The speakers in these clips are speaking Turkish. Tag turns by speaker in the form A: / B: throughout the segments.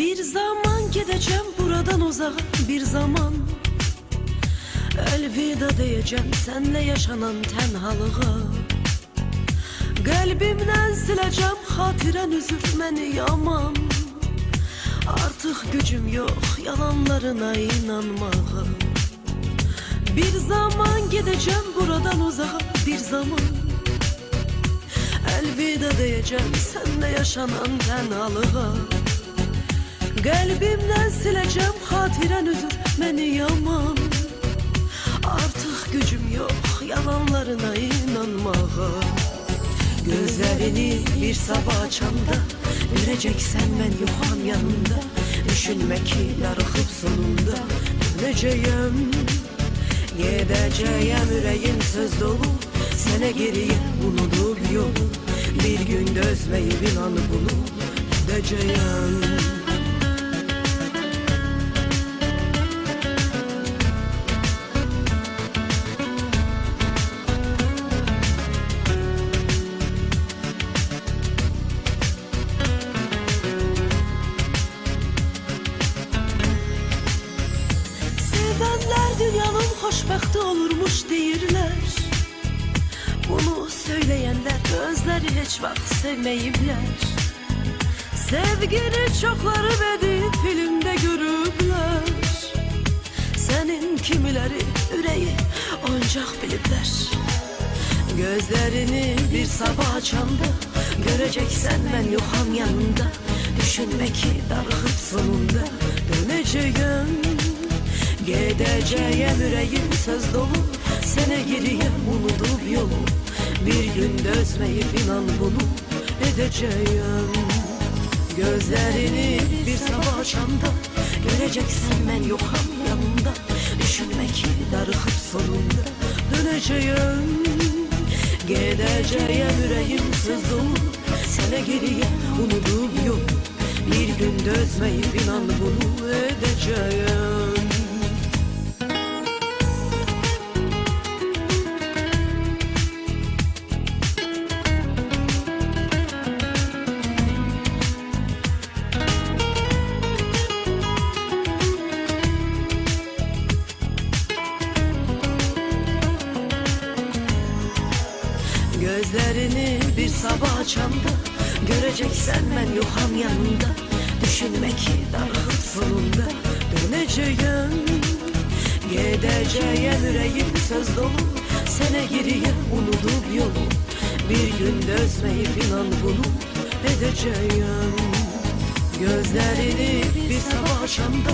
A: Bir zaman gideceğim buradan uzağa, bir zaman elvida diyeceğim senle yaşanan tenhalığa. Kalbimden sileceğim hatiren üzülmeni yaman. Artık gücüm yok yalanlarına inanmağa. Bir zaman gideceğim buradan uzağa, bir zaman elvida diyeceğim senle yaşanan tenhalığa. Kalbimden sileceğim hatiren üzülmeni yaman. Artık gücüm yok yalanlarına inanmağa. Gözlerini bir sabah açanda göreceksen ben yoxam yanında. Düşünme ki darıxıb sonunda döneceğim. Gideceğim yüreğim söz dolu, sene geriye unutup yolu. Bir gün dözmeyip inan bunu edeceğim. Sevenler dünyanın xoşbəxti olurmuş deyirlər. Bunu söyleyenler özleri hiç vaxt sevmeyiblər. Sevgini çoxları bedib filmde görüblər. Senin kimileri yüreği oyuncaq biliblər. Gözlerini bir sabah açanda göreceksen ben yoxam yanında. Düşünme ki darıxıb sonunda döneceğim. Gideceğim yüreğim söz dolu, sene geriye unutup yolu. Bir gün dözmeyip inan bunu edeceğim. Gözlerini bir sabah açanda göreceksen ben yoxam yanında. Düşünme ki darıxıb sonunda döneceğim. Gideceğim yüreğim söz dolu, sene geriye unutup yolu. Bir gün dözmeyip inan bunu edeceğim. Gözlerini bir sabah açanda göreceksen ben yoxam yanında. Düşünme ki darıxıb sonunda döneceğim. Gideceğim yüreğim söz dolu, sene geriye unutup yolu. Bir gün dözmeyip inan bunu edeceğim. Gözlerini bir sabah açanda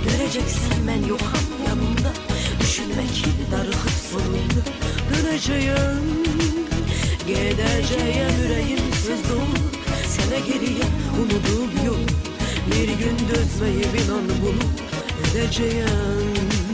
A: göreceksen ben yoxam yanında. Düşünme ki darıxıb sonunda döneceğim. Gideceğim yüreğim söz dolu, sene geriye unutup yol. Bir gün dözmeyip inan bunu edeceğim.